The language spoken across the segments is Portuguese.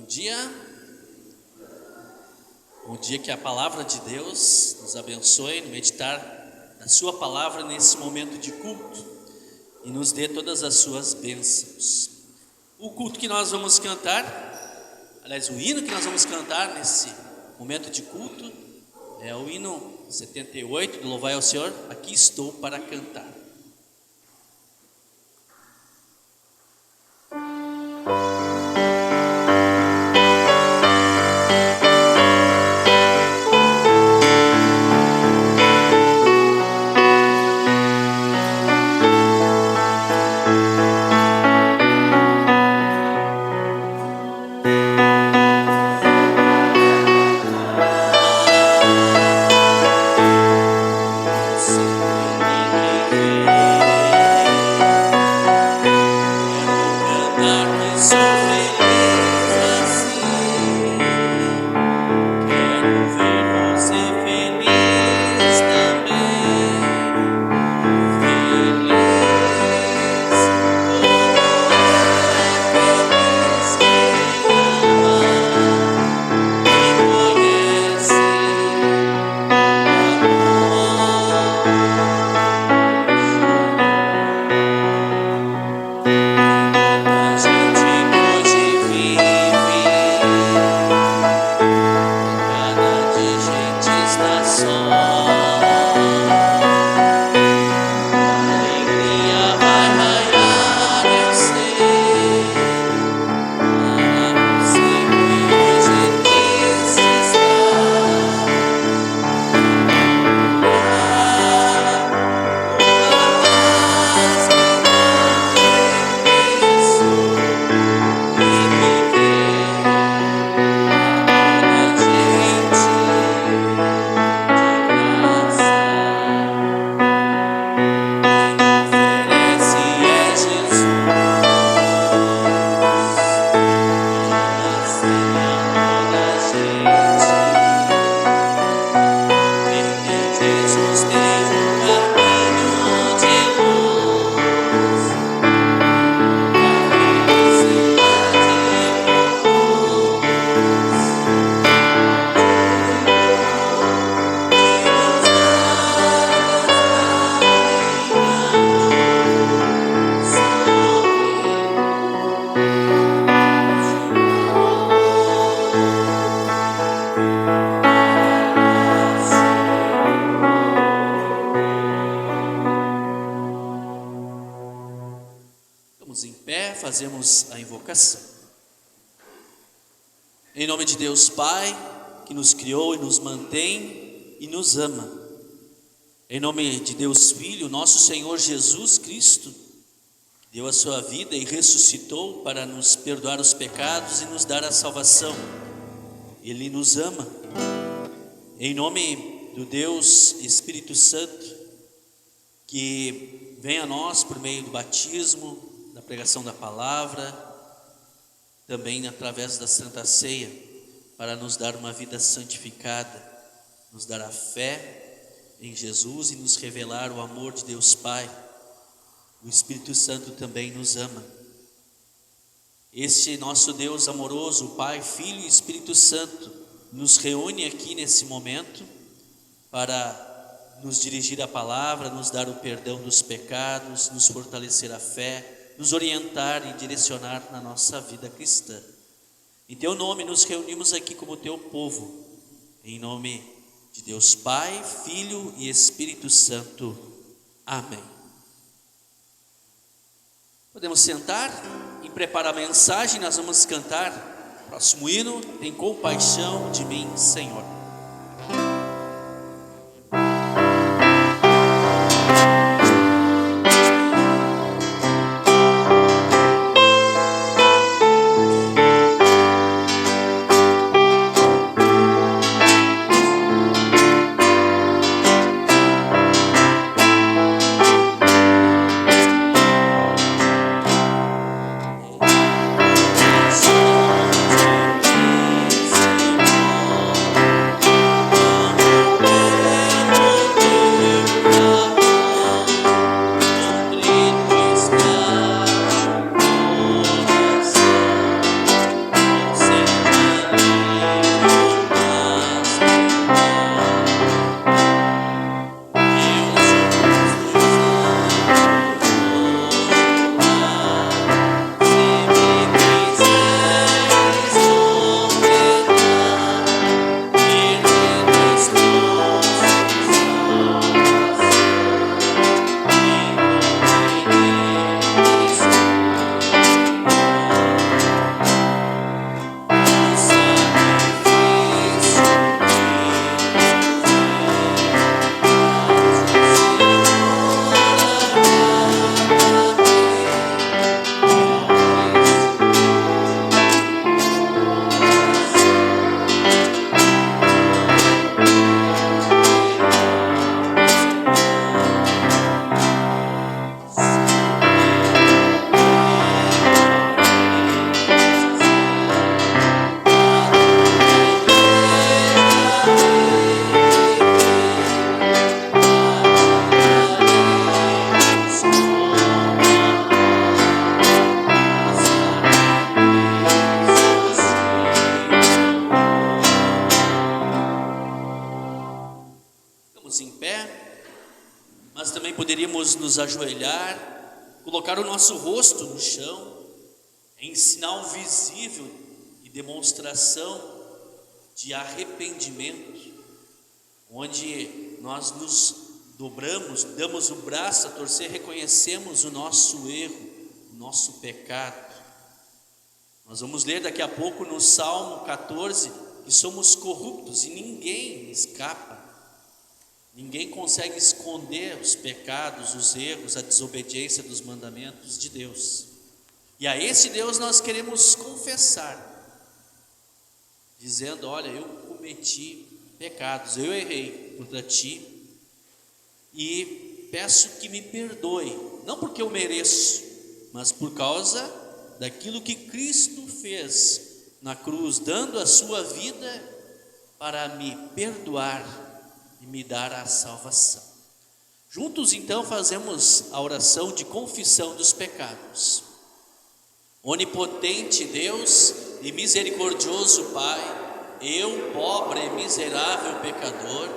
dia. Bom dia, que a palavra de Deus nos abençoe no meditar na sua palavra nesse momento de culto e nos dê todas as suas bênçãos. O culto que nós vamos cantar, aliás, o hino que nós vamos cantar nesse momento de culto é o hino 78 do Louvai ao Senhor, Aqui Estou para Cantar. Fazemos a invocação. Em nome de Deus Pai, que nos criou e nos mantém e nos ama. Em nome de Deus Filho, nosso Senhor Jesus Cristo, que deu a sua vida e ressuscitou para nos perdoar os pecados e nos dar a salvação. Ele nos ama. Em nome do Deus Espírito Santo, que vem a nós por meio do batismo, da pregação da palavra, também através da Santa Ceia, para nos dar uma vida santificada, nos dar a fé em Jesus e nos revelar o amor de Deus Pai. O Espírito Santo também nos ama. Este nosso Deus amoroso, o Pai, Filho e Espírito Santo, nos reúne aqui nesse momento para nos dirigir a palavra, nos dar o perdão dos pecados, nos fortalecer a fé, nos orientar e direcionar na nossa vida cristã. Em teu nome nos reunimos aqui como teu povo, em nome de Deus Pai, Filho e Espírito Santo. Amém. Podemos sentar e preparar a mensagem. Nós vamos cantar o próximo hino, Tem Compaixão de Mim, Senhor. Podemos nos ajoelhar, colocar o nosso rosto no chão, em sinal visível e demonstração de arrependimento, onde nós nos dobramos, damos o braço a torcer, reconhecemos o nosso erro, o nosso pecado. Nós vamos ler daqui a pouco no Salmo 14 que somos corruptos e ninguém escapa, ninguém consegue esconder os pecados, os erros, a desobediência dos mandamentos de Deus. E a esse Deus nós queremos confessar, dizendo: olha, eu cometi pecados, eu errei contra ti e peço que me perdoe, não porque eu mereço, mas por causa daquilo que Cristo fez na cruz, dando a sua vida para me perdoar e me dar a salvação. Juntos então fazemos a oração de confissão dos pecados. Onipotente Deus e misericordioso Pai, eu, pobre e miserável pecador,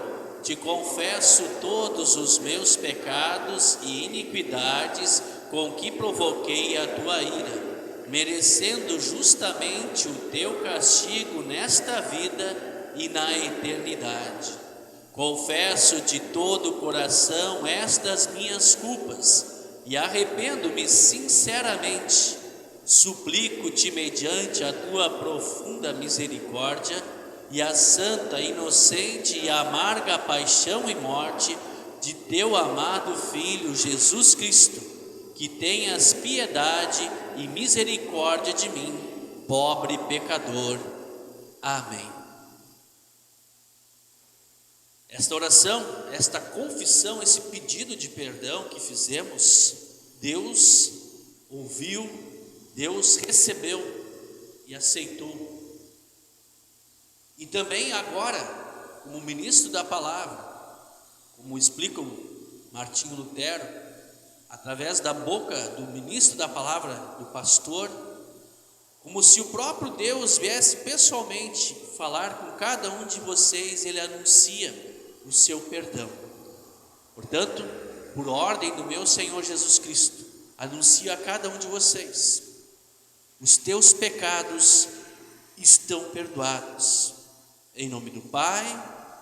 te confesso todos os meus pecados e iniquidades com que provoquei a tua ira, merecendo justamente o teu castigo nesta vida e na eternidade. Confesso de todo o coração estas minhas culpas e arrependo-me sinceramente. Suplico-te mediante a tua profunda misericórdia e a santa, inocente e amarga paixão e morte de teu amado Filho Jesus Cristo, que tenhas piedade e misericórdia de mim, pobre pecador. Amém. Esta oração, esta confissão, esse pedido de perdão que fizemos, Deus ouviu, Deus recebeu e aceitou. E também agora, como ministro da palavra, como explica o Martinho Lutero, através da boca do ministro da palavra, do pastor, como se o próprio Deus viesse pessoalmente falar com cada um de vocês, ele anuncia o seu perdão. Portanto, por ordem do meu Senhor Jesus Cristo, anuncio a cada um de vocês: os teus pecados estão perdoados. Em nome do Pai,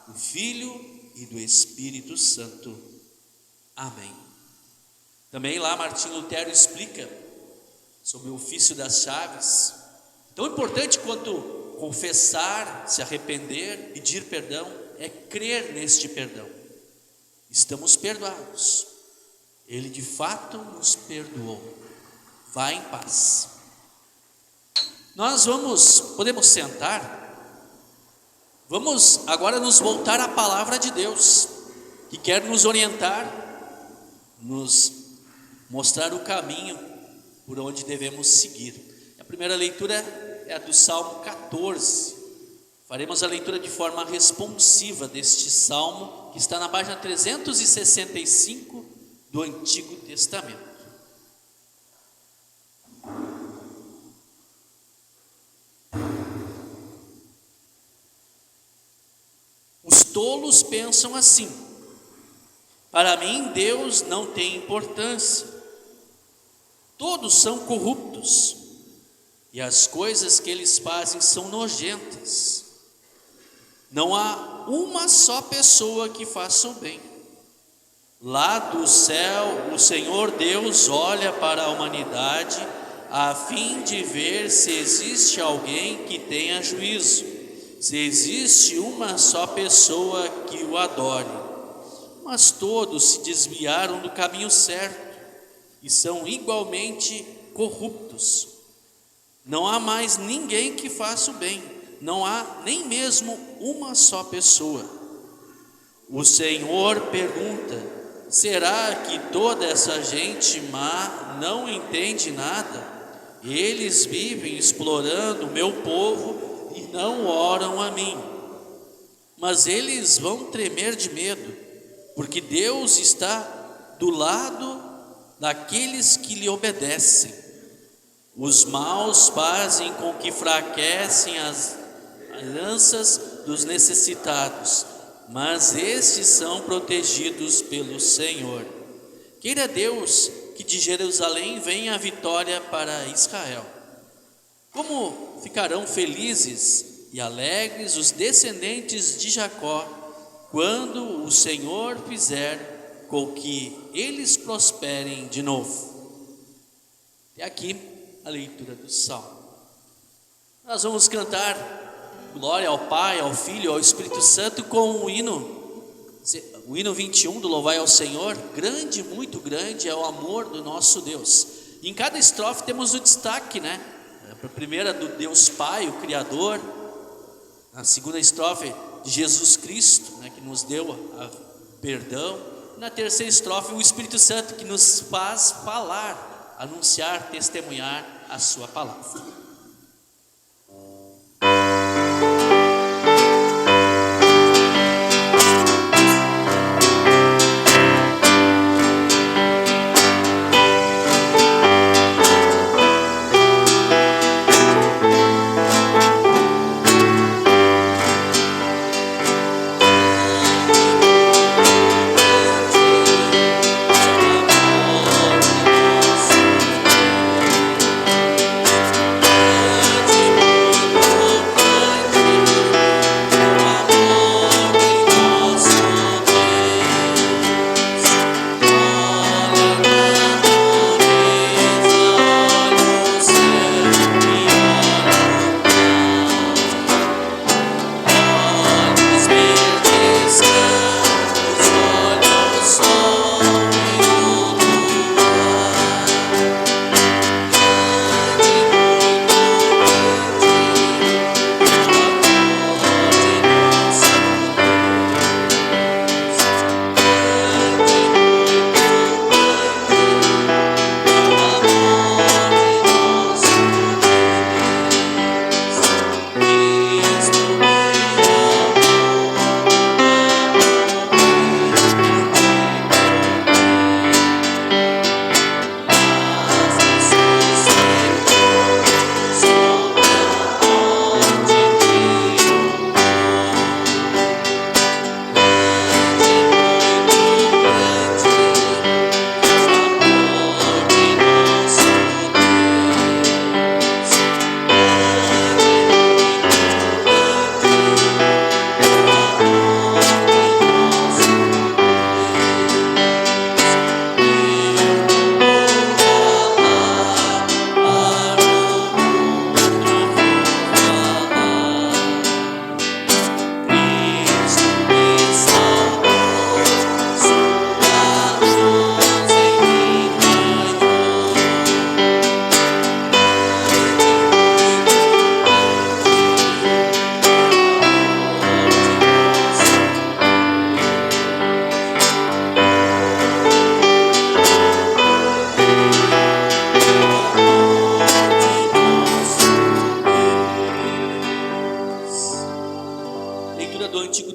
do Filho e do Espírito Santo. Amém. Também lá Martinho Lutero explica sobre o ofício das chaves. Tão importante quanto confessar, se arrepender, pedir perdão, é crer neste perdão. Estamos perdoados. Ele de fato nos perdoou. Vá em paz. Nós podemos sentar. Vamos agora nos voltar à palavra de Deus, que quer nos orientar, nos mostrar o caminho por onde devemos seguir. A primeira leitura é a do Salmo 14. Faremos a leitura de forma responsiva deste salmo, que está na página 365 do Antigo Testamento. Os tolos pensam assim: para mim Deus não tem importância. Todos são corruptos e as coisas que eles fazem são nojentas. Não há uma só pessoa que faça o bem. Lá do céu, o Senhor Deus olha para a humanidade a fim de ver se existe alguém que tenha juízo, se existe uma só pessoa que o adore. Mas todos se desviaram do caminho certo e são igualmente corruptos. Não há mais ninguém que faça o bem, não há nem mesmo uma só pessoa. O Senhor pergunta: será que toda essa gente má não entende nada? Eles vivem explorando o meu povo e não oram a mim. Mas eles vão tremer de medo, porque Deus está do lado daqueles que lhe obedecem. Os maus fazem com que fraquecem as lanças dos necessitados, mas estes são protegidos pelo Senhor. Queira Deus que de Jerusalém venha a vitória para Israel. Como ficarão felizes e alegres os descendentes de Jacó, quando o Senhor fizer com que eles prosperem de novo. E aqui a leitura do Salmo. Nós vamos cantar glória ao Pai, ao Filho, ao Espírito Santo com o hino 21 do Louvai ao Senhor. Grande, muito grande é o amor do nosso Deus. E em cada estrofe temos o destaque, né? A primeira do Deus Pai, o Criador. A segunda estrofe de Jesus Cristo, né, que nos deu perdão. Na terceira estrofe, o Espírito Santo, que nos faz falar, anunciar, testemunhar a sua palavra.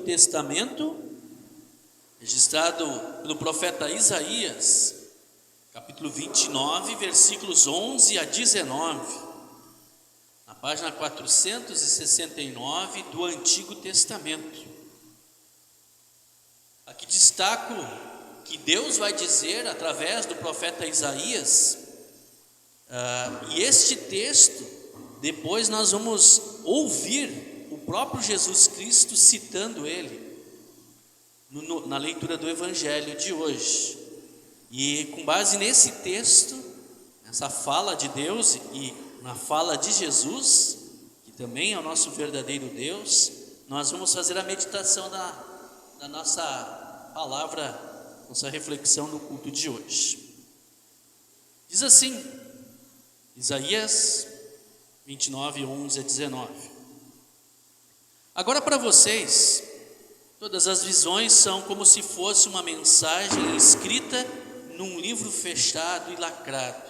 Testamento, registrado pelo profeta Isaías, capítulo 29, versículos 11 a 19, na página 469 do Antigo Testamento. Aqui destaco que Deus vai dizer através do profeta Isaías, e este texto, depois nós vamos ouvir o próprio Jesus Cristo citando ele na leitura do Evangelho de hoje. E com base nesse texto, nessa fala de Deus e na fala de Jesus, que também é o nosso verdadeiro Deus, nós vamos fazer a meditação da nossa palavra, nossa reflexão no culto de hoje. Diz assim, Isaías 29, 11 a 19. Agora para vocês, todas as visões são como se fosse uma mensagem escrita num livro fechado e lacrado.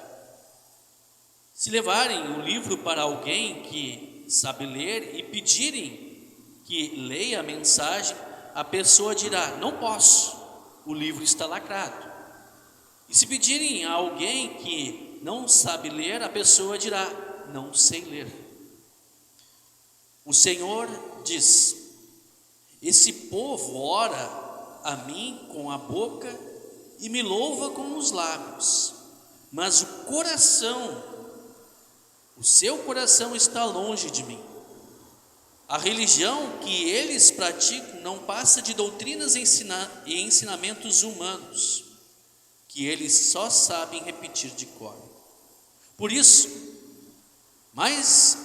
Se levarem o livro para alguém que sabe ler e pedirem que leia a mensagem, a pessoa dirá: não posso, o livro está lacrado. E se pedirem a alguém que não sabe ler, a pessoa dirá: não sei ler. O Senhor diz: esse povo ora a mim com a boca e me louva com os lábios, mas o seu coração está longe de mim. A religião que eles praticam não passa de doutrinas e ensinamentos humanos, que eles só sabem repetir de cor. Por isso, mais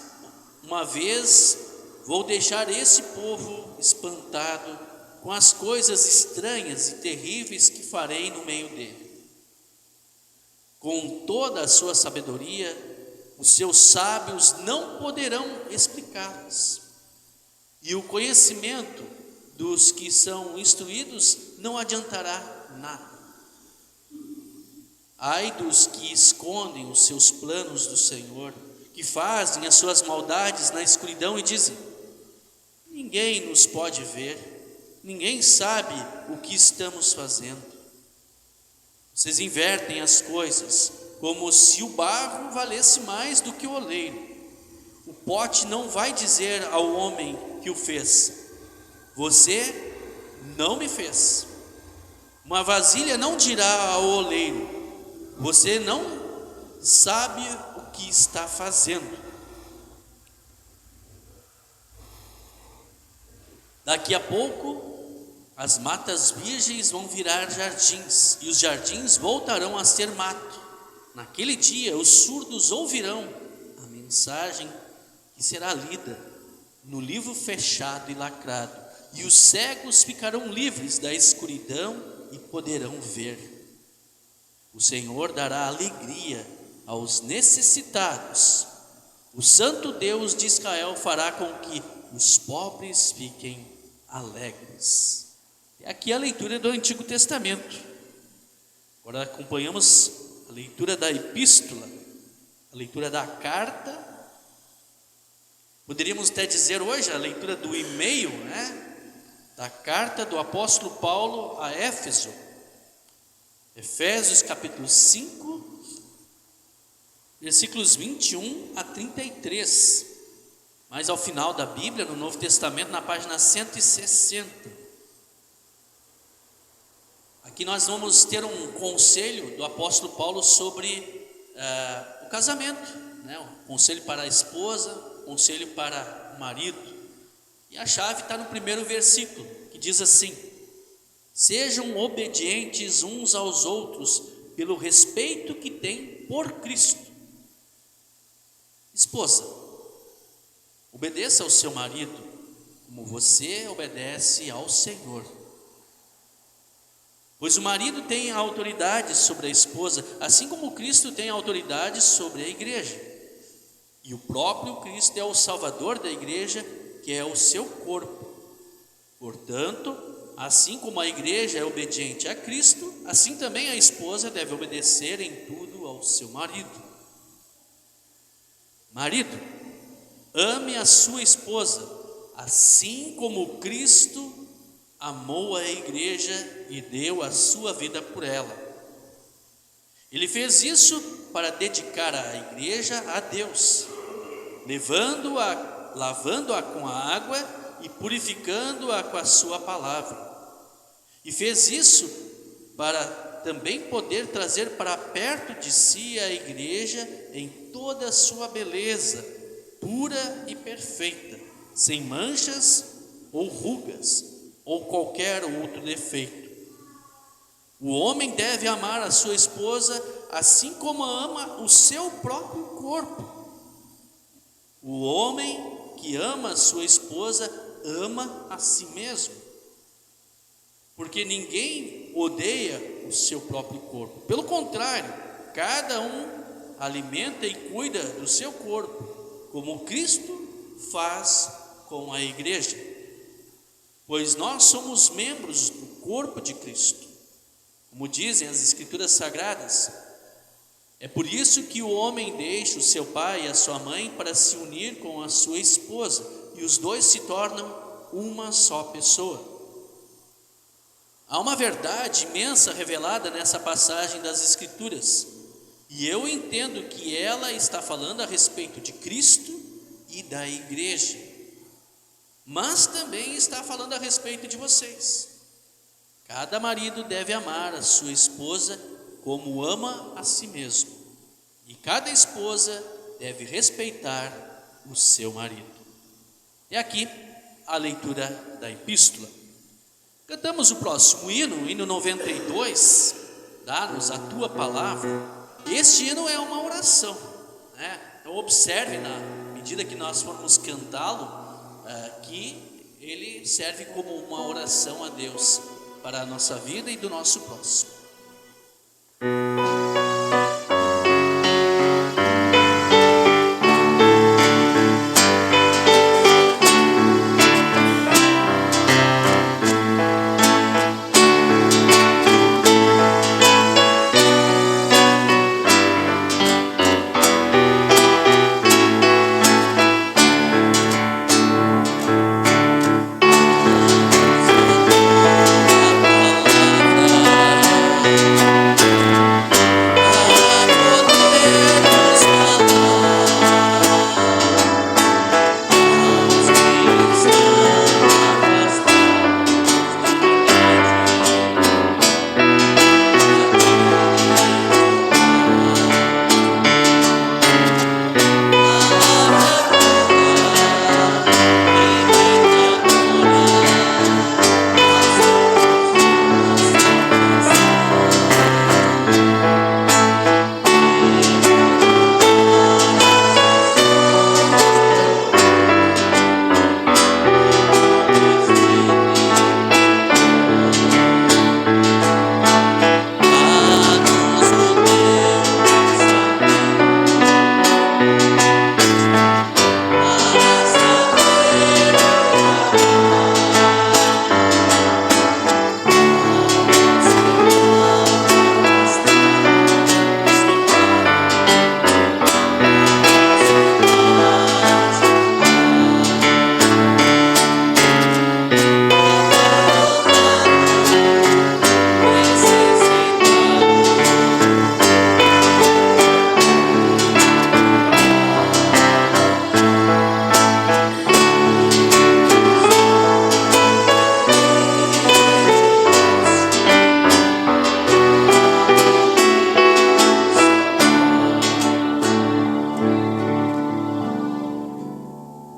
uma vez, vou deixar esse povo espantado com as coisas estranhas e terríveis que farei no meio dele. Com toda a sua sabedoria, os seus sábios não poderão explicá-las, e o conhecimento dos que são instruídos não adiantará nada. Ai dos que escondem os seus planos do Senhor, que fazem as suas maldades na escuridão e dizem: ninguém nos pode ver, ninguém sabe o que estamos fazendo. Vocês invertem as coisas, como se o barro valesse mais do que o oleiro. O pote não vai dizer ao homem que o fez: você não me fez. Uma vasilha não dirá ao oleiro: você não sabe o que está fazendo. Daqui a pouco, as matas virgens vão virar jardins, e os jardins voltarão a ser mato. Naquele dia, os surdos ouvirão a mensagem que será lida no livro fechado e lacrado, e os cegos ficarão livres da escuridão e poderão ver. O Senhor dará alegria aos necessitados. O Santo Deus de Israel fará com que os pobres fiquem alegres. Aqui a leitura do Antigo Testamento. Agora acompanhamos a leitura da epístola, a leitura da carta. Poderíamos até dizer hoje a leitura do e-mail, da carta do apóstolo Paulo a Éfeso. Efésios capítulo 5, versículos 21 a 33. Mas ao final da Bíblia, no Novo Testamento, na página 160. Aqui nós vamos ter um conselho do apóstolo Paulo sobre o casamento, um conselho para a esposa, um conselho para o marido. E a chave está no primeiro versículo, que diz assim: sejam obedientes uns aos outros pelo respeito que têm por Cristo. Esposa, obedeça ao seu marido como você obedece ao Senhor. Pois o marido tem autoridade sobre a esposa, assim como Cristo tem autoridade sobre a igreja. E o próprio Cristo é o Salvador da igreja, que é o seu corpo. Portanto, assim como a igreja é obediente a Cristo, assim também a esposa deve obedecer em tudo ao seu marido. Marido, ame a sua esposa, assim como Cristo amou a igreja e deu a sua vida por ela. Ele fez isso para dedicar a igreja a Deus, lavando-a com a água e purificando-a com a sua palavra. E fez isso para também poder trazer para perto de si a igreja em toda a sua beleza, pura e perfeita, sem manchas ou rugas ou qualquer outro defeito. O homem deve amar a sua esposa assim como ama o seu próprio corpo. O homem que ama a sua esposa ama a si mesmo, porque ninguém odeia o seu próprio corpo. Pelo contrário, cada um alimenta e cuida do seu corpo, como Cristo faz com a igreja. Pois nós somos membros do corpo de Cristo, como dizem as Escrituras Sagradas. É por isso que o homem deixa o seu pai e a sua mãe para se unir com a sua esposa, e os dois se tornam uma só pessoa. Há uma verdade imensa revelada nessa passagem das Escrituras, e eu entendo que ela está falando a respeito de Cristo e da igreja, mas também está falando a respeito de vocês, Cada marido deve amar a sua esposa como ama a si mesmo, e cada esposa deve respeitar o seu marido. E aqui a leitura da epístola. Cantamos o próximo hino, o hino 92, dá-nos a tua palavra. Este hino é uma oração, né? Então observe na medida que nós formos cantá-lo, que ele serve como uma oração a Deus para a nossa vida e do nosso próximo.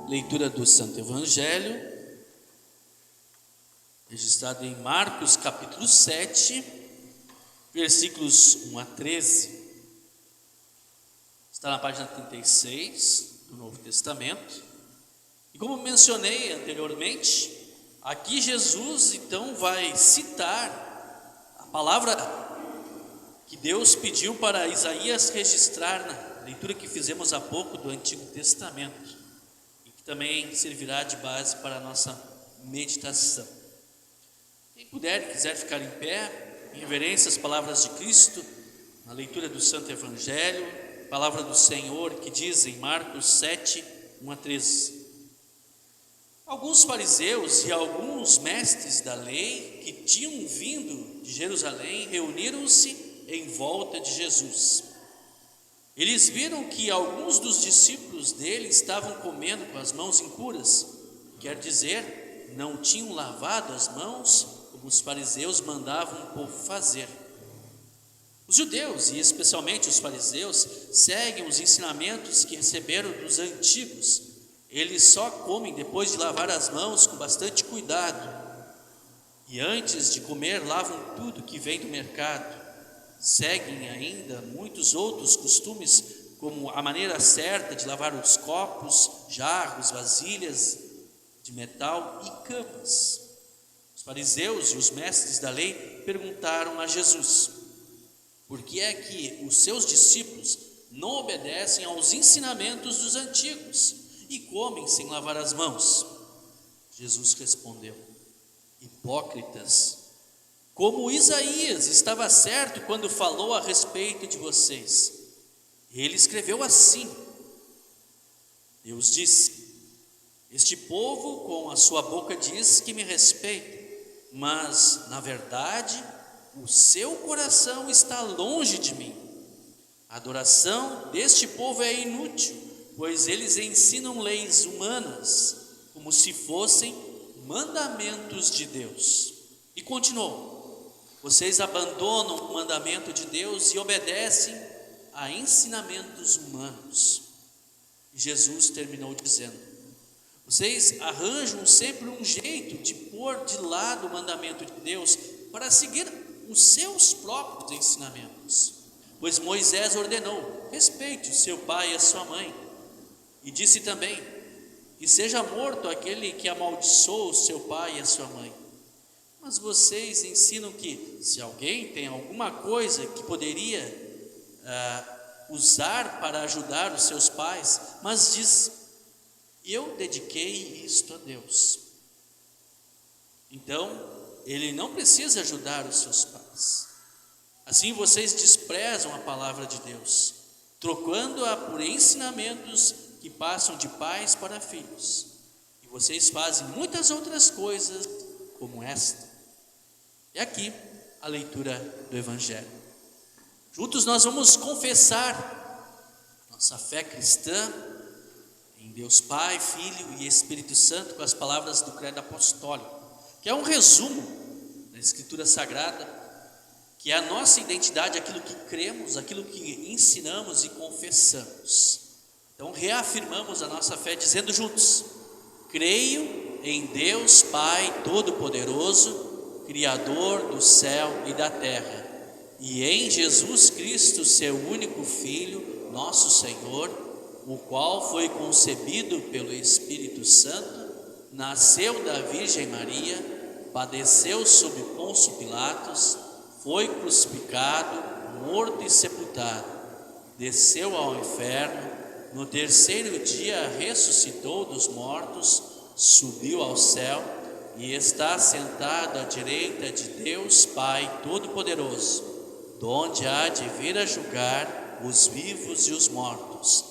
Leitura do Santo Evangelho, registrado em Marcos capítulo 7, versículos 1 a 13. Está na página 36 do Novo Testamento. E como mencionei anteriormente, aqui Jesus então vai citar a palavra que Deus pediu para Isaías registrar na leitura que fizemos há pouco do Antigo Testamento, que também servirá de base para a nossa meditação. Quem puder e quiser ficar em pé, em reverência às palavras de Cristo, na leitura do Santo Evangelho, palavra do Senhor que diz em Marcos 7, 1 a 13. Alguns fariseus e alguns mestres da lei que tinham vindo de Jerusalém reuniram-se em volta de Jesus. Eles viram que alguns dos discípulos dele estavam comendo com as mãos impuras, quer dizer, não tinham lavado as mãos, como os fariseus mandavam o povo fazer. Os judeus, e especialmente os fariseus, seguem os ensinamentos que receberam dos antigos. Eles só comem depois de lavar as mãos com bastante cuidado. E antes de comer, lavam tudo que vem do mercado. Seguem ainda muitos outros costumes, como a maneira certa de lavar os copos, jarros, vasilhas de metal e camas. Os fariseus e os mestres da lei perguntaram a Jesus: por que é que os seus discípulos não obedecem aos ensinamentos dos antigos e comem sem lavar as mãos? Jesus respondeu: hipócritas, como Isaías estava certo quando falou a respeito de vocês. Ele escreveu assim: Deus disse: este povo com a sua boca diz que me respeita, mas na verdade o seu coração está longe de mim. A adoração deste povo é inútil, pois eles ensinam leis humanas como se fossem mandamentos de Deus. E continuou: Vocês abandonam o mandamento de Deus e obedecem a ensinamentos humanos. E Jesus terminou dizendo: vocês arranjam sempre um jeito de pôr de lado o mandamento de Deus para seguir os seus próprios ensinamentos. Pois Moisés ordenou: respeite o seu pai e a sua mãe. E disse também: e seja morto aquele que amaldiçoa o seu pai e a sua mãe. Mas vocês ensinam que se alguém tem alguma coisa que poderia usar para ajudar os seus pais, mas diz: eu dediquei isto a Deus, então ele não precisa ajudar os seus pais. Assim vocês desprezam a palavra de Deus, trocando-a por ensinamentos que passam de pais para filhos. E vocês fazem muitas outras coisas como esta. E aqui a leitura do Evangelho. Juntos nós vamos confessar nossa fé cristã em Deus Pai, Filho e Espírito Santo com as palavras do credo apostólico, que é um resumo da Escritura Sagrada, que é a nossa identidade, aquilo que cremos, aquilo que ensinamos e confessamos. Então reafirmamos a nossa fé dizendo juntos: creio em Deus Pai Todo-Poderoso, Criador do céu e da terra, e em Jesus Cristo, seu único Filho, nosso Senhor, o qual foi concebido pelo Espírito Santo, nasceu da Virgem Maria, padeceu sob Pôncio Pilatos, foi crucificado, morto e sepultado, desceu ao inferno, no terceiro dia ressuscitou dos mortos, subiu ao céu e está sentado à direita de Deus Pai Todo-Poderoso, donde há de vir a julgar os vivos e os mortos.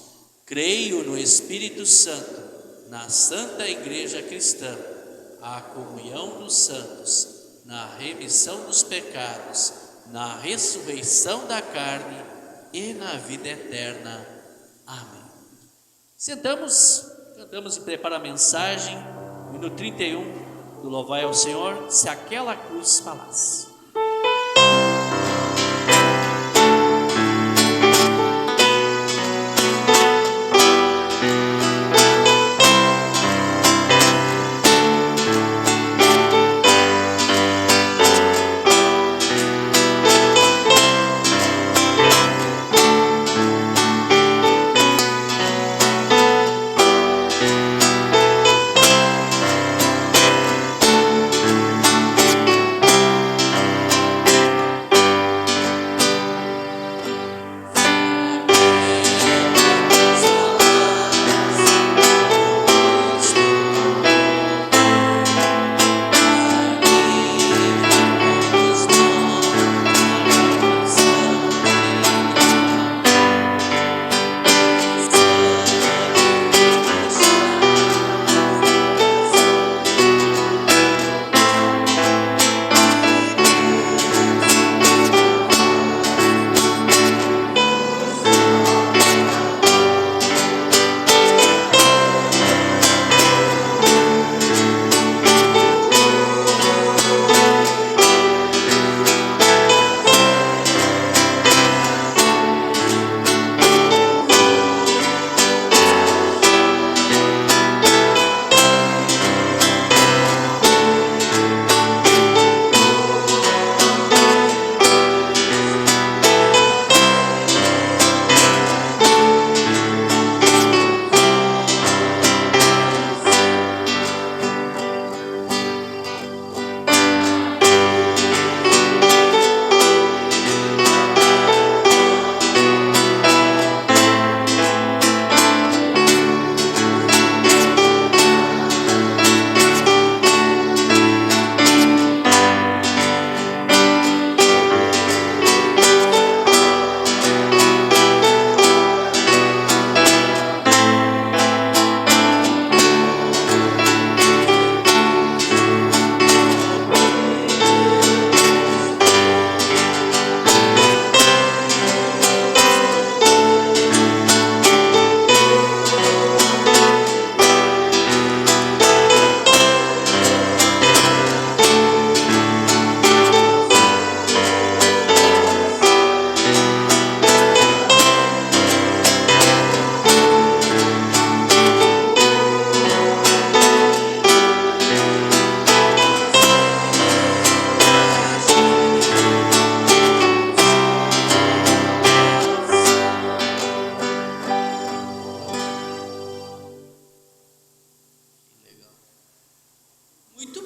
Creio no Espírito Santo, na Santa Igreja Cristã, a comunhão dos santos, na remissão dos pecados, na ressurreição da carne e na vida eterna. Amém. Sentamos, cantamos e prepara a mensagem, minuto 31 do Louvai ao Senhor, se aquela cruz falasse.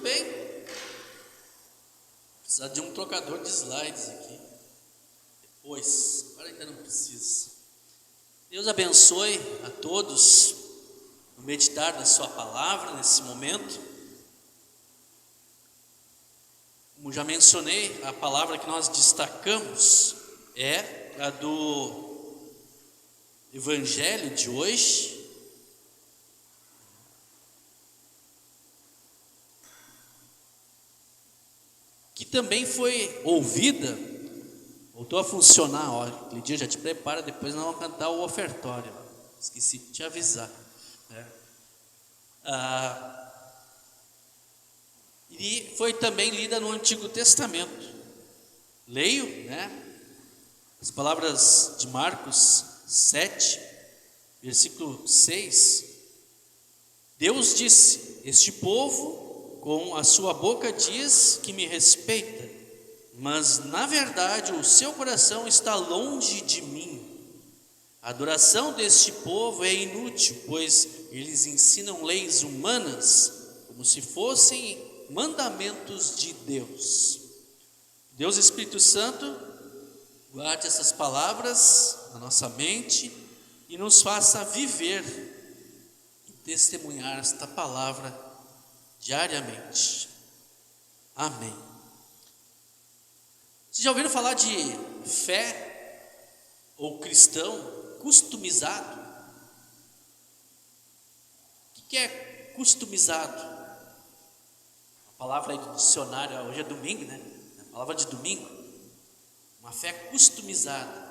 bem. Precisa de um trocador de slides aqui. Depois, agora ainda não precisa. Deus abençoe a todos no meditar da sua palavra nesse momento. Como já mencionei, a palavra que nós destacamos é a do Evangelho de hoje, que também foi ouvida, voltou a funcionar. Olha, aquele dia já te prepara, depois nós vamos cantar o ofertório. Esqueci de te avisar, né? E foi também lida no Antigo Testamento. Leio, né, as palavras de Marcos 7, versículo 6. Deus disse: este povo com a sua boca diz que me respeita, mas na verdade o seu coração está longe de mim. A adoração deste povo é inútil, pois eles ensinam leis humanas como se fossem mandamentos de Deus. Deus Espírito Santo guarde essas palavras na nossa mente e nos faça viver e testemunhar esta palavra diariamente. Amém. Vocês já ouviram falar de fé ou cristão customizado? O que é customizado? A palavra aí do dicionário, hoje é domingo, né? A palavra de domingo, uma fé customizada.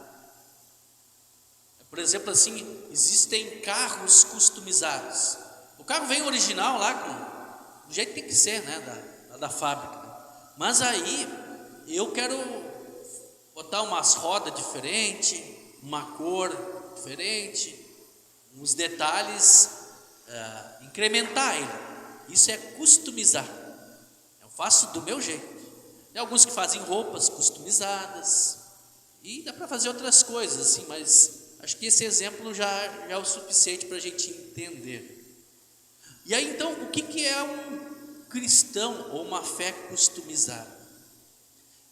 Por exemplo, assim, existem carros customizados. O carro vem original lá, do jeito que tem que ser, né? Da fábrica. Mas aí eu quero botar umas rodas diferentes, uma cor diferente, uns detalhes, incrementar ele. Isso é customizar. Eu faço do meu jeito. Tem alguns que fazem roupas customizadas e dá para fazer outras coisas assim, mas acho que esse exemplo já é o suficiente para a gente entender. E aí então, o que é um cristão ou uma fé customizada?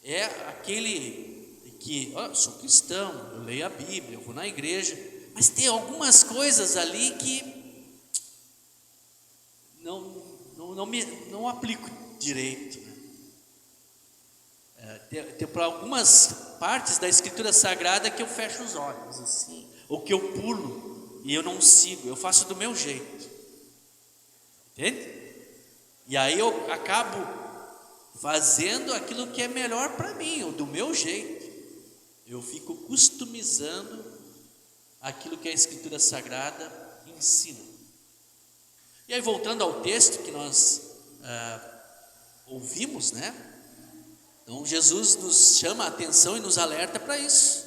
É aquele que, eu sou cristão, eu leio a Bíblia, eu vou na igreja, mas tem algumas coisas ali que não aplico direito, né? Tem para algumas partes da Escritura Sagrada que eu fecho os olhos assim, ou que eu pulo e eu não sigo, eu faço do meu jeito, entende? E aí eu acabo fazendo aquilo que é melhor para mim, ou do meu jeito. Eu fico customizando aquilo que a Escritura Sagrada ensina. E aí, voltando ao texto que nós ouvimos, né? Então Jesus nos chama a atenção e nos alerta para isso.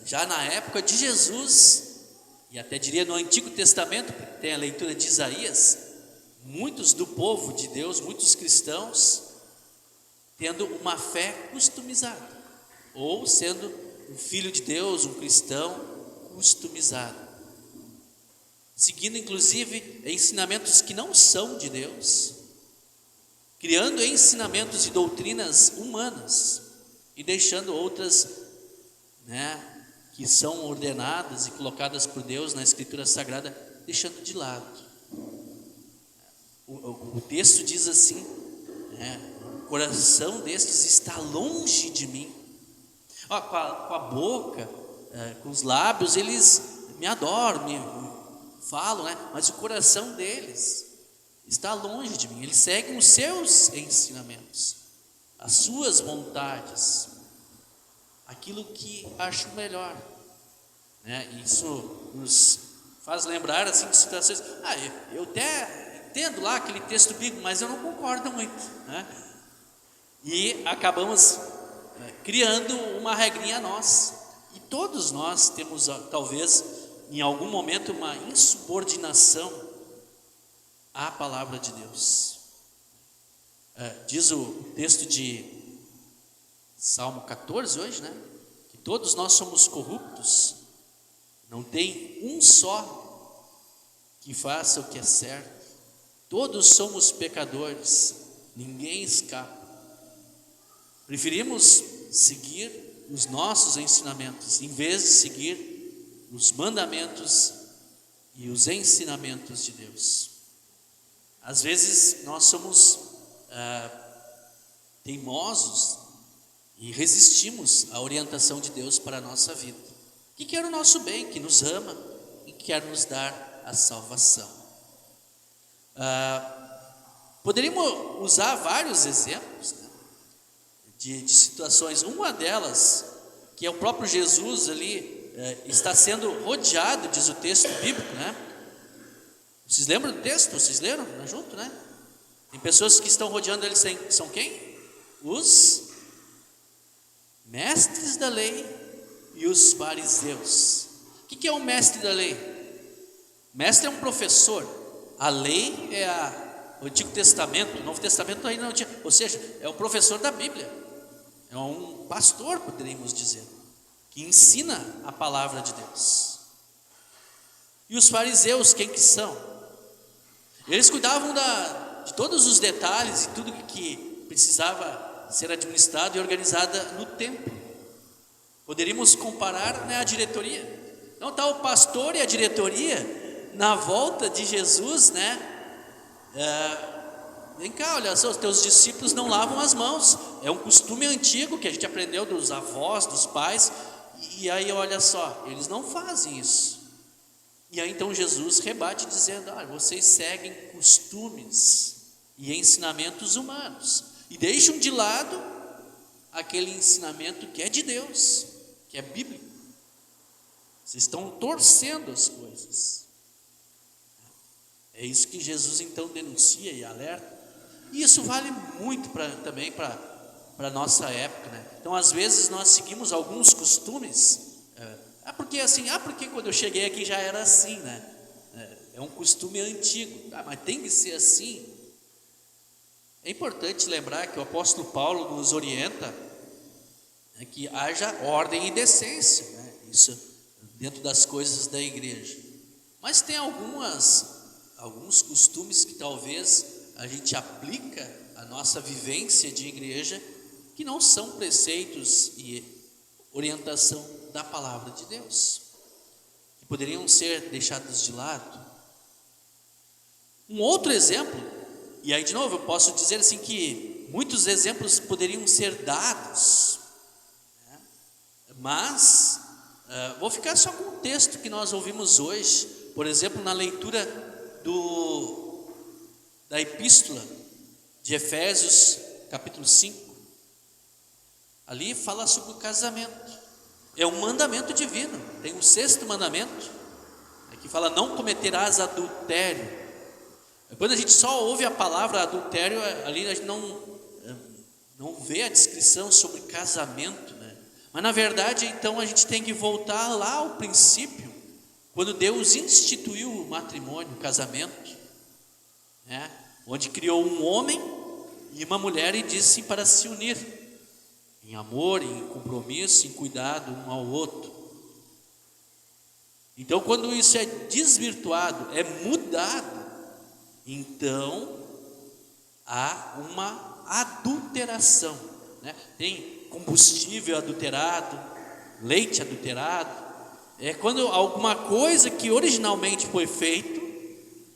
Já na época de Jesus, e até diria no Antigo Testamento, porque tem a leitura de Isaías, muitos do povo de Deus, muitos cristãos, tendo uma fé customizada, ou sendo um filho de Deus, um cristão customizado, seguindo inclusive ensinamentos que não são de Deus, criando ensinamentos e doutrinas humanas e deixando outras, né, que são ordenadas e colocadas por Deus na Escritura Sagrada, deixando de lado. O texto diz assim, né, o coração destes está longe de mim. Com a boca, com os lábios, eles me adoram, me falam, né, mas o coração deles está longe de mim. Eles seguem os seus ensinamentos, as suas vontades, aquilo que acham melhor, né? Isso nos faz lembrar assim de situações. Eu até entendo lá aquele texto bíblico, mas eu não concordo muito, né? E acabamos criando uma regrinha nossa. E todos nós temos talvez em algum momento uma insubordinação à palavra de Deus. Diz o texto de Salmo 14 hoje, né? Que todos nós somos corruptos, não tem um só que faça o que é certo, Todos somos pecadores, ninguém escapa. Preferimos seguir os nossos ensinamentos, em vez de seguir os mandamentos e os ensinamentos de Deus. Às vezes nós somos teimosos e resistimos à orientação de Deus para a nossa vida, que quer o nosso bem, que nos ama e quer nos dar a salvação. Poderíamos usar vários exemplos, né, de situações. Uma delas, que é o próprio Jesus ali, está sendo rodeado, diz o texto bíblico, né? Vocês lembram do texto? Vocês leram junto, né? Tem pessoas que estão rodeando ele, são quem? Os mestres da lei e os fariseus. O que é o mestre da lei? Mestre é um professor. A lei é o Antigo Testamento. O Novo Testamento ainda não tinha. Ou seja, é o professor da Bíblia. É um pastor, poderíamos dizer, que ensina a palavra de Deus. E os fariseus, quem que são? Eles cuidavam de todos os detalhes e tudo que precisava ser administrado e organizado no templo. Poderíamos comparar, né, a diretoria. Então está o pastor e a diretoria na volta de Jesus, né? Vem cá, olha só, os teus discípulos não lavam as mãos. É um costume antigo que a gente aprendeu dos avós, dos pais. E aí olha só, eles não fazem isso. E aí então Jesus rebate dizendo: vocês seguem costumes e ensinamentos humanos e deixam de lado aquele ensinamento que é de Deus, que é bíblico. Vocês estão torcendo as coisas. É isso que Jesus então denuncia e alerta. E isso vale muito também para a nossa época, né? Então às vezes nós seguimos alguns costumes, porque quando eu cheguei aqui já era assim, né? É um costume antigo, mas tem que ser assim. É importante lembrar que o apóstolo Paulo nos orienta, né, que haja ordem e decência, né? Isso dentro das coisas da igreja. Mas tem alguns costumes que talvez a gente aplica à nossa vivência de igreja, que não são preceitos e orientação da palavra de Deus, que poderiam ser deixados de lado. Um outro exemplo, e aí de novo eu posso dizer assim que muitos exemplos poderiam ser dados, né? Mas vou ficar só com o texto que nós ouvimos hoje, por exemplo, na leitura da epístola de Efésios, capítulo 5. Ali fala sobre o casamento. É um mandamento divino. Tem um 6º mandamento, que fala: não cometerás adultério. Quando a gente só ouve a palavra adultério, ali a gente não vê a descrição sobre casamento, né? Mas na verdade então a gente tem que voltar lá ao princípio, quando Deus instituiu o matrimônio, o casamento, né? Onde criou um homem e uma mulher e disse para se unir em amor, em compromisso, em cuidado um ao outro. Então quando isso é desvirtuado, é mudado, então há uma adulteração, né? Tem combustível adulterado, leite adulterado. É quando alguma coisa que originalmente foi feito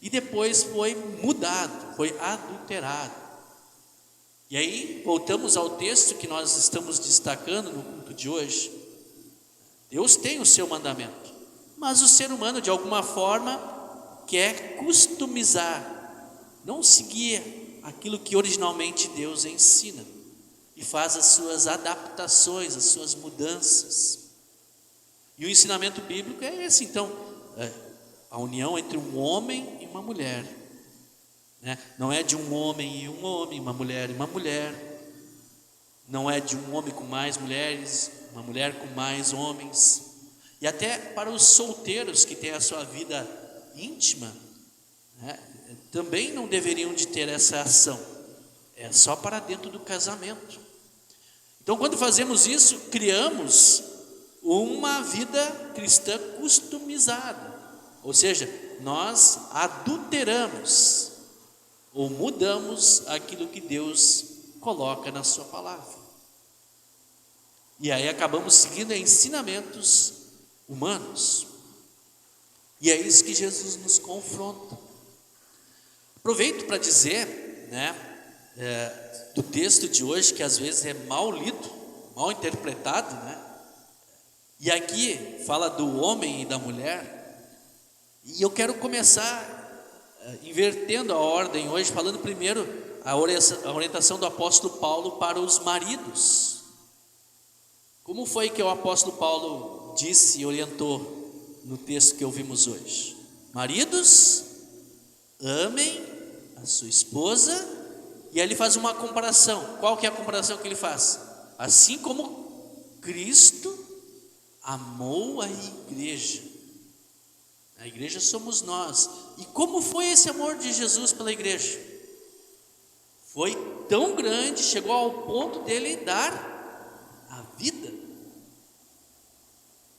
e depois foi mudado, foi adulterado. E aí voltamos ao texto que nós estamos destacando no culto de hoje. Deus tem o seu mandamento, mas o ser humano de alguma forma quer customizar, não seguir aquilo que originalmente Deus ensina, e faz as suas adaptações, as suas mudanças. E o ensinamento bíblico é esse, então, a união entre um homem e uma mulher, né? Não é de um homem e um homem, uma mulher e uma mulher. Não é de um homem com mais mulheres, uma mulher com mais homens. E até para os solteiros que têm a sua vida íntima, né, também não deveriam de ter essa ação. É só para dentro do casamento. Então quando fazemos isso, criamos uma vida cristã customizada. Ou seja, nós adulteramos ou mudamos aquilo que Deus coloca na sua palavra. E aí acabamos seguindo ensinamentos humanos. E é isso que Jesus nos confronta. Aproveito para dizer, do texto de hoje, que às vezes é mal lido, mal interpretado, E aqui fala do homem e da mulher. E eu quero começar invertendo a ordem hoje, falando primeiro a orientação do apóstolo Paulo para os maridos. Como foi que o apóstolo Paulo disse e orientou no texto que ouvimos hoje? Maridos, amem a sua esposa. E aí ele faz uma comparação. Qual que é a comparação que ele faz? Assim como Cristo amou a igreja. A igreja somos nós. E como foi esse amor de Jesus pela igreja? Foi tão grande, chegou ao ponto dele dar a vida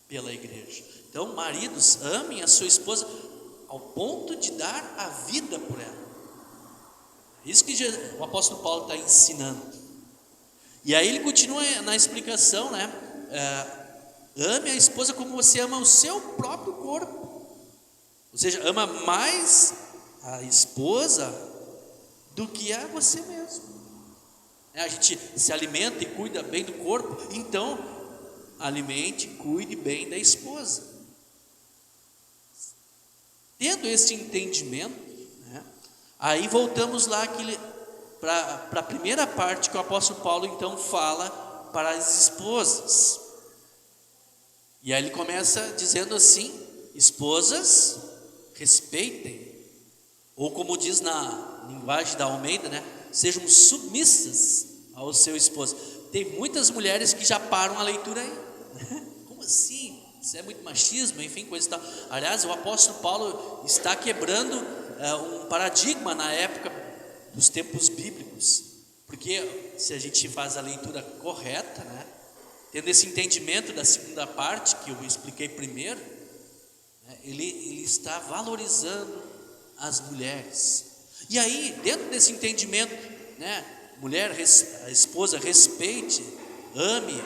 pela igreja. Então, maridos, amem a sua esposa ao ponto de dar a vida por ela. Isso que o apóstolo Paulo está ensinando. E aí ele continua na explicação, ame a esposa como você ama o seu próprio corpo. Ou seja, ama mais a esposa do que a você mesmo. A gente se alimenta e cuida bem do corpo, então alimente e cuide bem da esposa. Tendo esse entendimento, aí voltamos lá para a primeira parte que o apóstolo Paulo então fala para as esposas. E aí ele começa dizendo assim: esposas, respeitem, ou como diz na linguagem da Almeida, sejam submissas ao seu esposo. Tem muitas mulheres que já param a leitura aí. Como assim? Isso é muito machismo, enfim, coisa e tal. Aliás, o apóstolo Paulo está quebrando um paradigma na época dos tempos bíblicos, porque se a gente faz a leitura correta, tendo esse entendimento da segunda parte que eu expliquei primeiro, ele está valorizando as mulheres. E aí, dentro desse entendimento, mulher, a esposa, respeite, ame,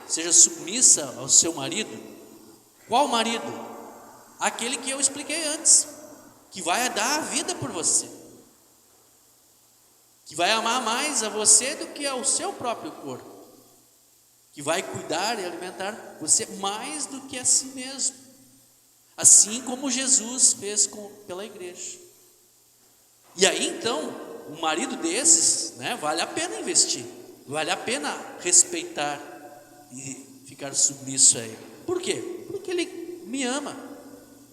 seja submissa ao seu marido. Qual marido? Aquele que eu expliquei antes, que vai dar a vida por você, que vai amar mais a você do que ao seu próprio corpo, que vai cuidar e alimentar você mais do que a si mesmo, assim como Jesus fez pela igreja. E aí então, um marido desses, vale a pena investir, vale a pena respeitar e ficar submisso a ele. Por quê? Porque ele me ama,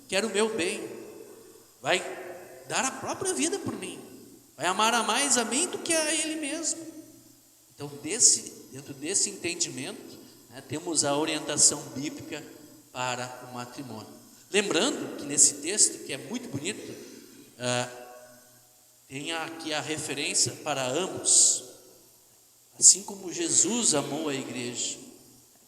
quer o meu bem, vai dar a própria vida por mim, vai amar mais a mim do que a ele mesmo. Então, dentro desse entendimento, temos a orientação bíblica para o matrimônio. Lembrando que nesse texto, que é muito bonito, tem aqui a referência para ambos, assim como Jesus amou a igreja,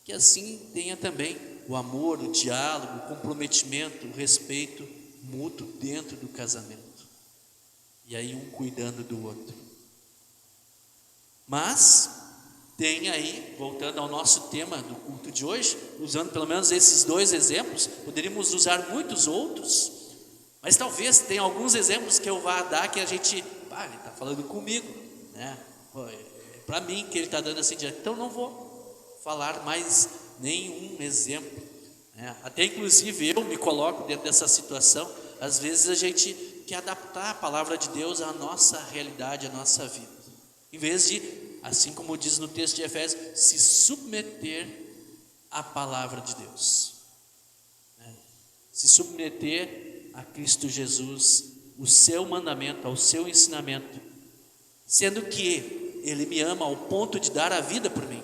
que assim tenha também o amor, o diálogo, o comprometimento, o respeito mútuo dentro do casamento. E aí um cuidando do outro. Mas tem aí, voltando ao nosso tema do culto de hoje, usando pelo menos esses dois exemplos, poderíamos usar muitos outros, mas talvez tenha alguns exemplos que eu vá dar que a gente, ele está falando comigo, é para mim que ele está dando assim direto, então não vou falar mais nenhum exemplo, até inclusive eu me coloco dentro dessa situação. Às vezes a gente quer adaptar a palavra de Deus à nossa realidade, à nossa vida, em vez de, assim como diz no texto de Efésios, se submeter à palavra de Deus, se submeter a Cristo Jesus, o seu mandamento, ao seu ensinamento, sendo que Ele me ama ao ponto de dar a vida por mim.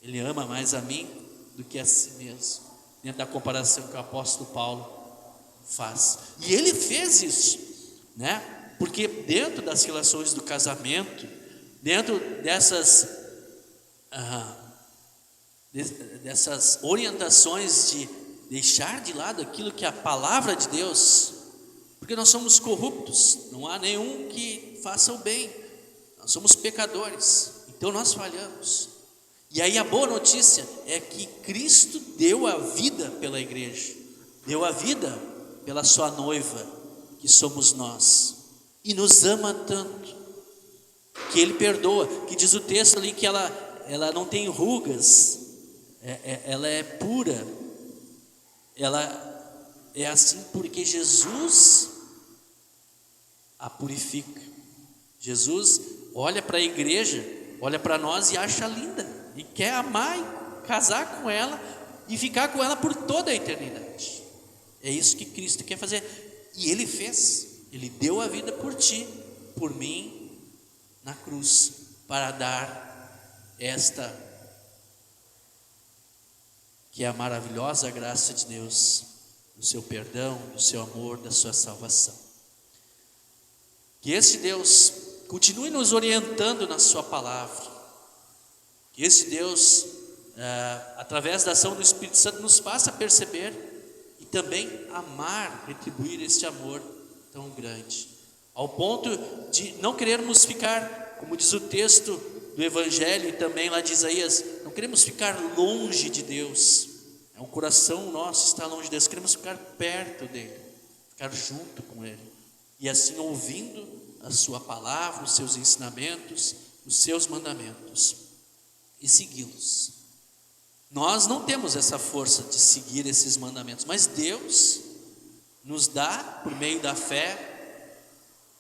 Ele ama mais a mim do que a si mesmo, dentro da comparação que o apóstolo Paulo faz. E ele fez isso, porque dentro das relações do casamento, dentro dessas orientações de deixar de lado aquilo que a palavra de Deus, Porque nós somos corruptos, não há nenhum que faça o bem, nós somos pecadores, então nós falhamos. E aí a boa notícia é que Cristo deu a vida pela igreja, deu a vida pela sua noiva, que somos nós, e nos ama tanto, que Ele perdoa, que diz o texto ali que ela não tem rugas, ela é pura, ela é assim porque Jesus a purifica. Jesus olha para a igreja, olha para nós e acha linda, e quer amar e casar com ela e ficar com ela por toda a eternidade. É isso que Cristo quer fazer, e Ele fez. Ele deu a vida por ti, por mim, na cruz, para dar esta, que é a maravilhosa graça de Deus, do seu perdão, do seu amor, da sua salvação. Que esse Deus continue nos orientando na sua palavra, que esse Deus, através da ação do Espírito Santo, nos faça perceber e também amar, retribuir este amor tão grande, ao ponto de não querermos ficar, como diz o texto do Evangelho e também lá de Isaías, não queremos ficar longe de Deus. O coração nosso está longe de Deus, queremos ficar perto dele, ficar junto com ele, e assim ouvindo a sua palavra, os seus ensinamentos, os seus mandamentos, e segui-los. Nós não temos essa força de seguir esses mandamentos, mas Deus nos dá, por meio da fé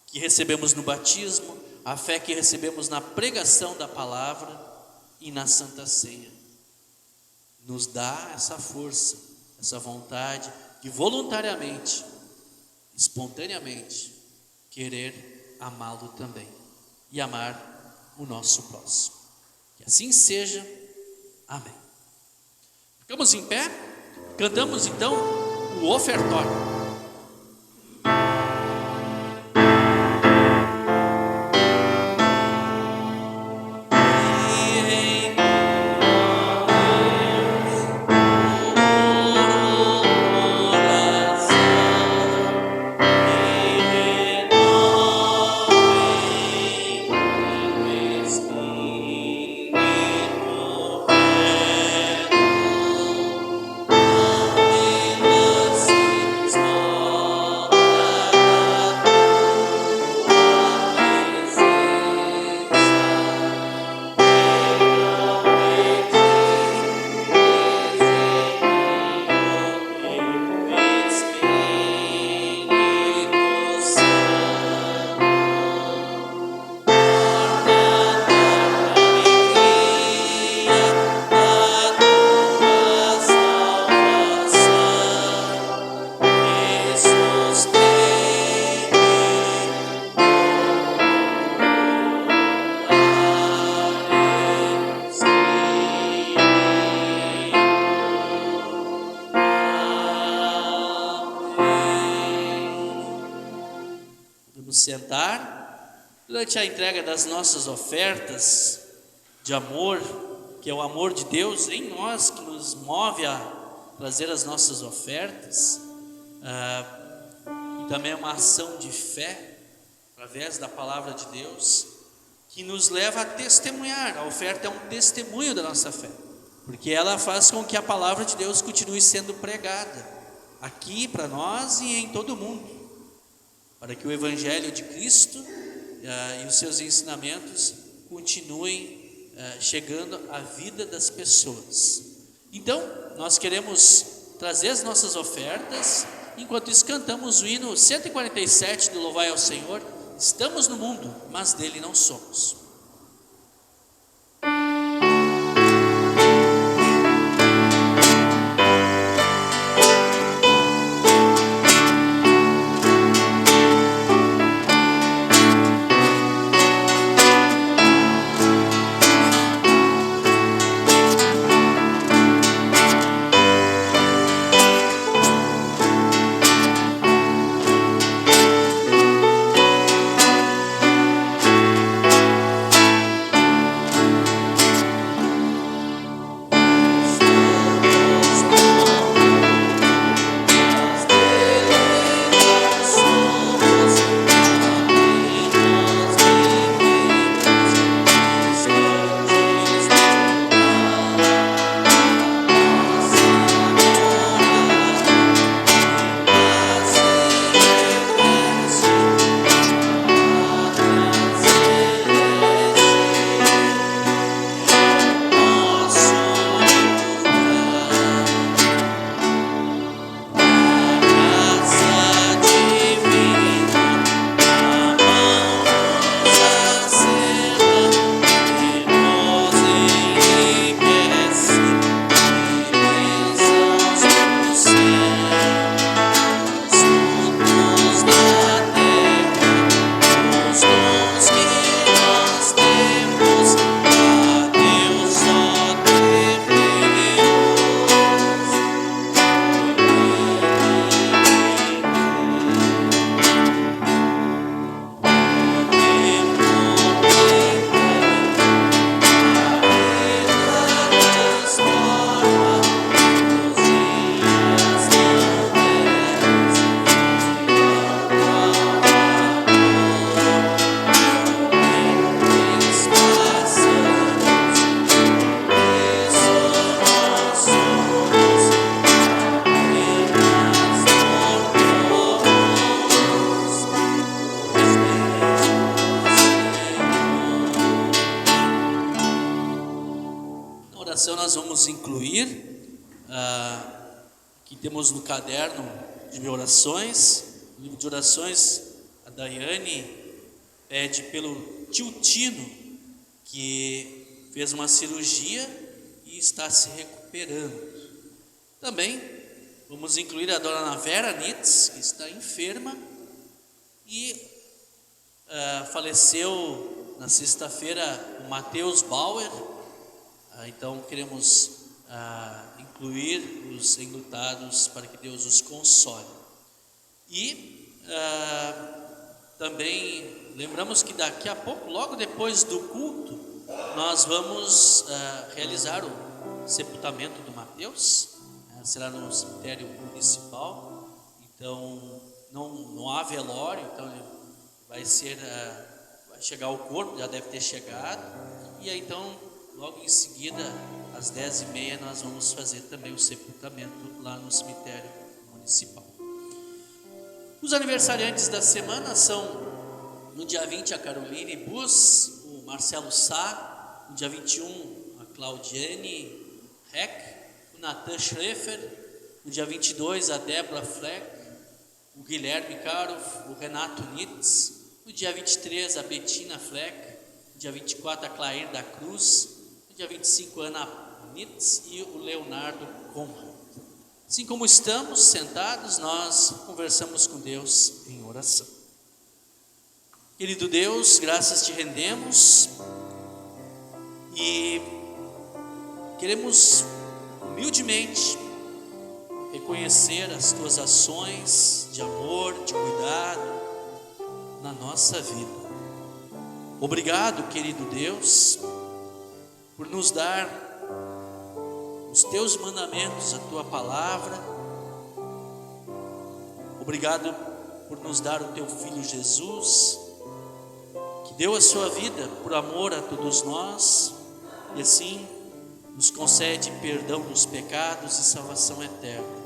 que recebemos no batismo, a fé que recebemos na pregação da palavra e na Santa Ceia. Nos dá essa força, essa vontade de voluntariamente, espontaneamente, querer amá-lo também e amar o nosso próximo. Que assim seja. Amém. Ficamos em pé, cantamos então o ofertório. Sentar durante a entrega das nossas ofertas de amor, que é o amor de Deus em nós que nos move a trazer as nossas ofertas, e também uma ação de fé através da palavra de Deus que nos leva a testemunhar. A oferta é um testemunho da nossa fé, porque ela faz com que a palavra de Deus continue sendo pregada aqui para nós e em todo o mundo, para que o Evangelho de Cristo e os seus ensinamentos continuem chegando à vida das pessoas. Então, nós queremos trazer as nossas ofertas, enquanto isso cantamos o hino 147 do Louvai ao Senhor. Estamos no mundo, mas dele não somos. oração nós vamos incluir, aqui temos no caderno de orações, no livro de orações, a Daiane pede pelo tio Tino, que fez uma cirurgia e está se recuperando. Também vamos incluir a dona Vera Nitz, que está enferma e faleceu na sexta-feira o Matheus Bauer. Então queremos incluir os enlutados para que Deus os console. E também lembramos que daqui a pouco, logo depois do culto, nós vamos realizar o sepultamento do Matheus. Será no cemitério municipal. Então não há velório, então vai chegar o corpo, já deve ter chegado. E aí então logo em seguida, às 10h30, nós vamos fazer também o sepultamento lá no cemitério municipal. Os aniversariantes da semana são, no dia 20, a Caroline Bus, o Marcelo Sá, no dia 21, a Claudiane Heck, o Nathan Schrefer, no dia 22, a Débora Fleck, o Guilherme Caro, o Renato Nitz, no dia 23, a Bettina Fleck, no dia 24, a Clair da Cruz, dia 25, Ana Nitz e o Leonardo Conrad. Assim como estamos sentados, nós conversamos com Deus em oração. Querido Deus, graças te rendemos e queremos humildemente reconhecer as tuas ações de amor, de cuidado na nossa vida. Obrigado, querido Deus, por nos dar os teus mandamentos, a tua palavra. Obrigado por nos dar o teu Filho Jesus, que deu a sua vida por amor a todos nós, e assim nos concede perdão dos pecados e salvação eterna.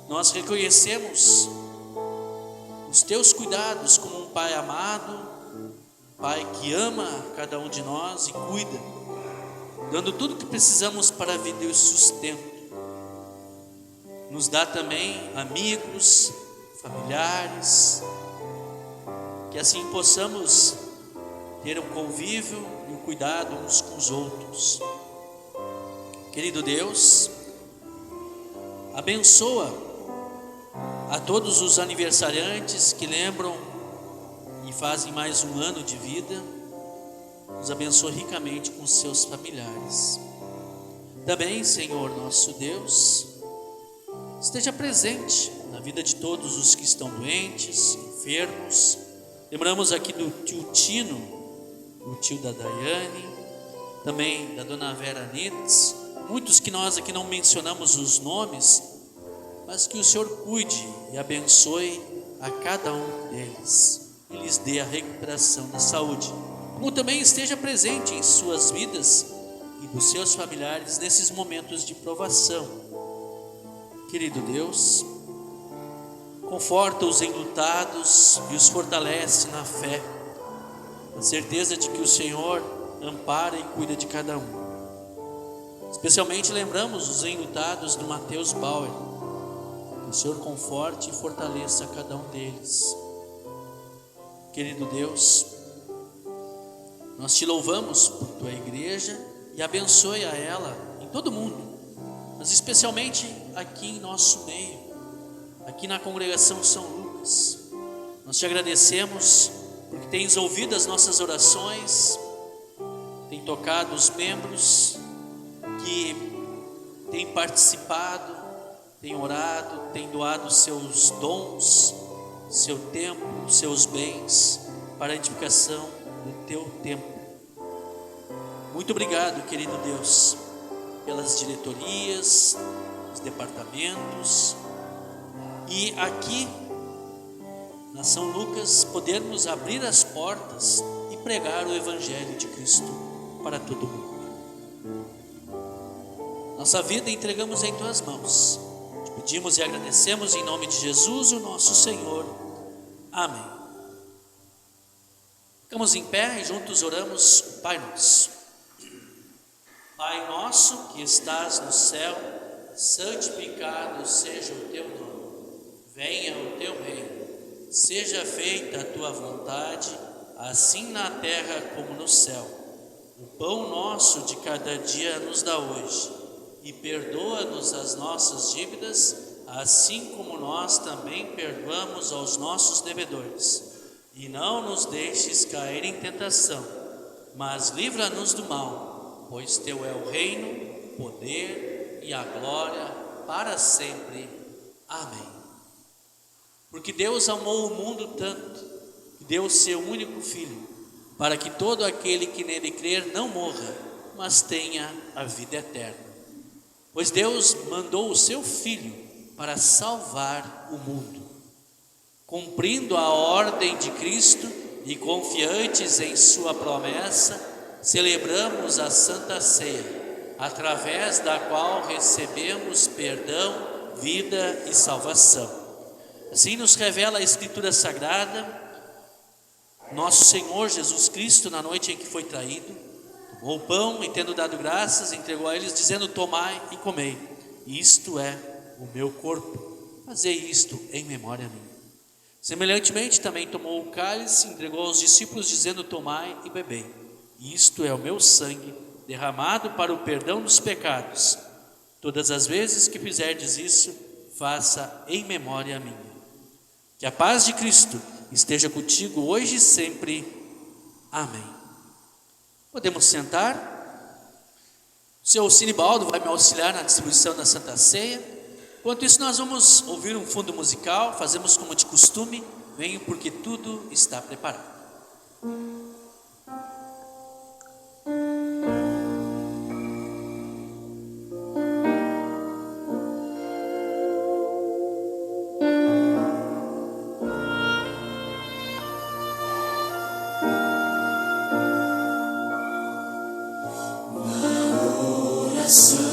Nós reconhecemos os teus cuidados como um Pai amado, Pai que ama cada um de nós e cuida, dando tudo que precisamos para a vida e o sustento. Nos dá também amigos, familiares, que assim possamos ter um convívio e um cuidado uns com os outros. Querido Deus, abençoa a todos os aniversariantes que lembram e fazem mais um ano de vida. Nos abençoa ricamente com seus familiares. Também, Senhor nosso Deus, esteja presente na vida de todos os que estão doentes, enfermos. Lembramos aqui do tio Tino, o tio da Daiane, também da dona Vera Nitz, muitos que nós aqui não mencionamos os nomes, mas que o Senhor cuide e abençoe a cada um deles e lhes dê a recuperação da saúde, como também esteja presente em suas vidas e dos seus familiares nesses momentos de provação. Querido Deus, conforta os enlutados e os fortalece na fé, a certeza de que o Senhor ampara e cuida de cada um. Especialmente lembramos os enlutados do Matheus Bauer, que o Senhor conforte e fortaleça cada um deles. Querido Deus, nós te louvamos por tua igreja e abençoe a ela em todo o mundo, mas especialmente aqui em nosso meio, aqui na congregação São Lucas. Nós te agradecemos porque tens ouvido as nossas orações, tem tocado os membros que têm participado, têm orado, têm doado seus dons, seu tempo, seus bens para a edificação do teu templo. Muito obrigado, querido Deus, pelas diretorias, os departamentos, e aqui na São Lucas podermos abrir as portas e pregar o Evangelho de Cristo para todo mundo. Nossa vida entregamos em tuas mãos. Te pedimos e agradecemos em nome de Jesus, o nosso Senhor. Amém. Ficamos em pé e juntos oramos o Pai Nosso. Pai nosso que estás no céu, santificado seja o teu nome. Venha o teu reino. Seja feita a tua vontade, assim na terra como no céu. O pão nosso de cada dia nos dá hoje. E perdoa-nos as nossas dívidas, assim como nós também perdoamos aos nossos devedores. E não nos deixes cair em tentação, mas livra-nos do mal, pois teu é o reino, o poder e a glória para sempre. Amém. Porque Deus amou o mundo tanto, que deu o seu único Filho, para que todo aquele que nele crer não morra, mas tenha a vida eterna. Pois Deus mandou o seu Filho para salvar o mundo. Cumprindo a ordem de Cristo e confiantes em sua promessa, celebramos a Santa Ceia, através da qual recebemos perdão, vida e salvação. Assim nos revela a Escritura Sagrada. Nosso Senhor Jesus Cristo, na noite em que foi traído, tomou o pão e, tendo dado graças, entregou a eles, dizendo: tomai e comei, isto é o meu corpo, fazei isto em memória minha. Semelhantemente também tomou o cálice, entregou aos discípulos, dizendo: tomai e bebei, isto é o meu sangue, derramado para o perdão dos pecados. Todas as vezes que fizerdes isso, faça em memória minha. Que a paz de Cristo esteja contigo hoje e sempre. Amém. Podemos sentar. O seu Sinibaldo vai me auxiliar na distribuição da Santa Ceia. Enquanto isso, nós vamos ouvir um fundo musical. Fazemos como de costume. Venho porque tudo está preparado. Oração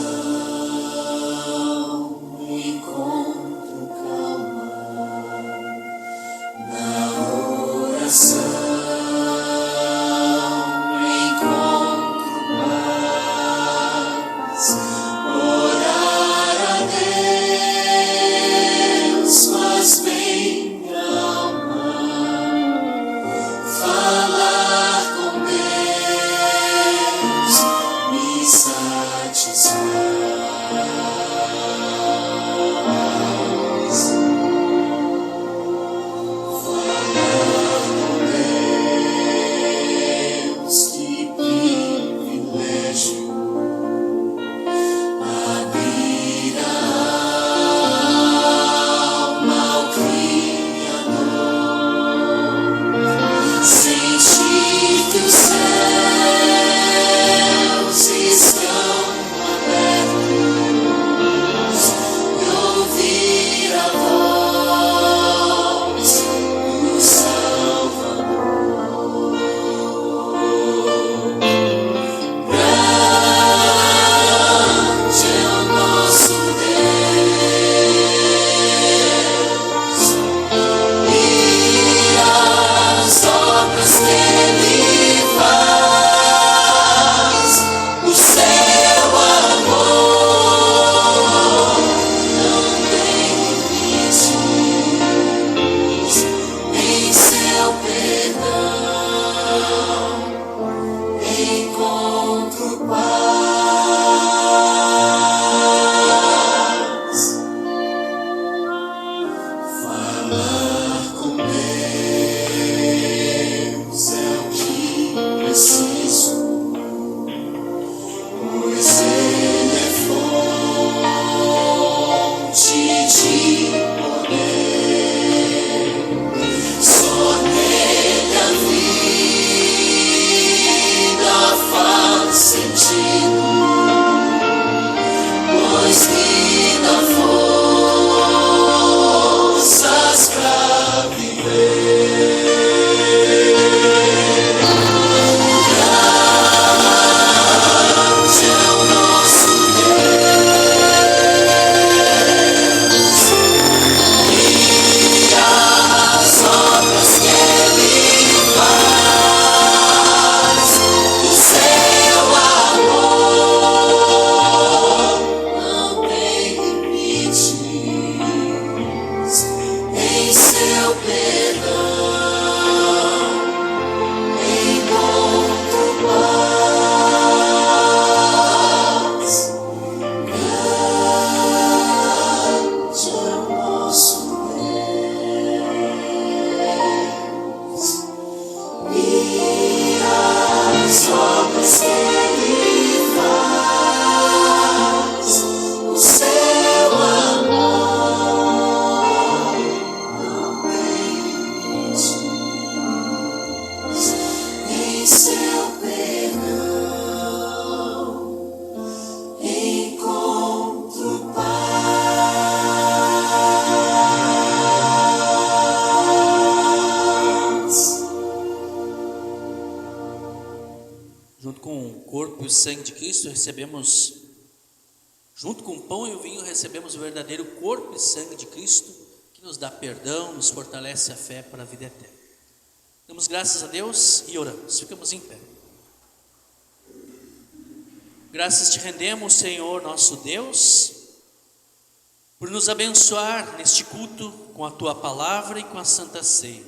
Se Ele faz o seu amor, não permite em seu perdão encontro paz. Junto com o corpo e o sangue de Cristo, recebemos, junto com o pão e o vinho, recebemos o verdadeiro corpo e sangue de Cristo, que nos dá perdão, nos fortalece a fé para a vida eterna. Damos graças a Deus e oramos. Ficamos em pé. Graças te rendemos, Senhor, nosso Deus, por nos abençoar neste culto com a tua palavra e com a Santa Ceia.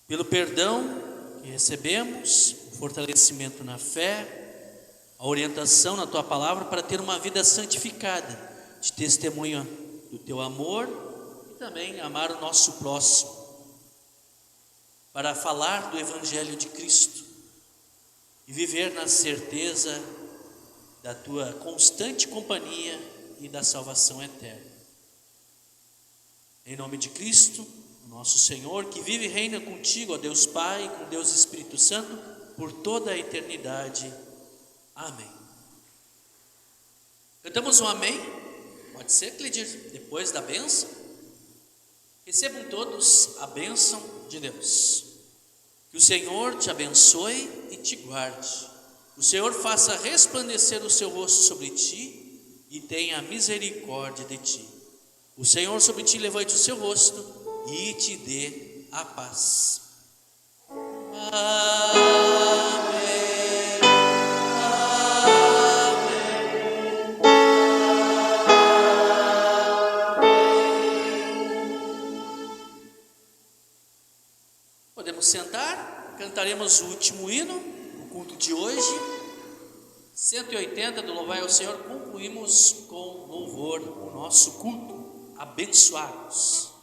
Pelo perdão que recebemos, o fortalecimento na fé, a orientação na tua palavra para ter uma vida santificada, de testemunha do teu amor e também amar o nosso próximo, para falar do Evangelho de Cristo e viver na certeza da tua constante companhia e da salvação eterna. Em nome de Cristo, nosso Senhor, que vive e reina contigo, ó Deus Pai, com Deus Espírito Santo, por toda a eternidade. Amém. Cantamos um amém? Pode ser, Cleidir, depois da bênção. Recebam todos a bênção de Deus. Que o Senhor te abençoe e te guarde. O Senhor faça resplandecer o seu rosto sobre ti e tenha misericórdia de ti. O Senhor sobre ti levante o seu rosto e te dê a paz. Amém. Podemos sentar, cantaremos o último hino, o culto de hoje, 180 do Louvai ao Senhor. Concluímos com louvor o nosso culto, abençoados.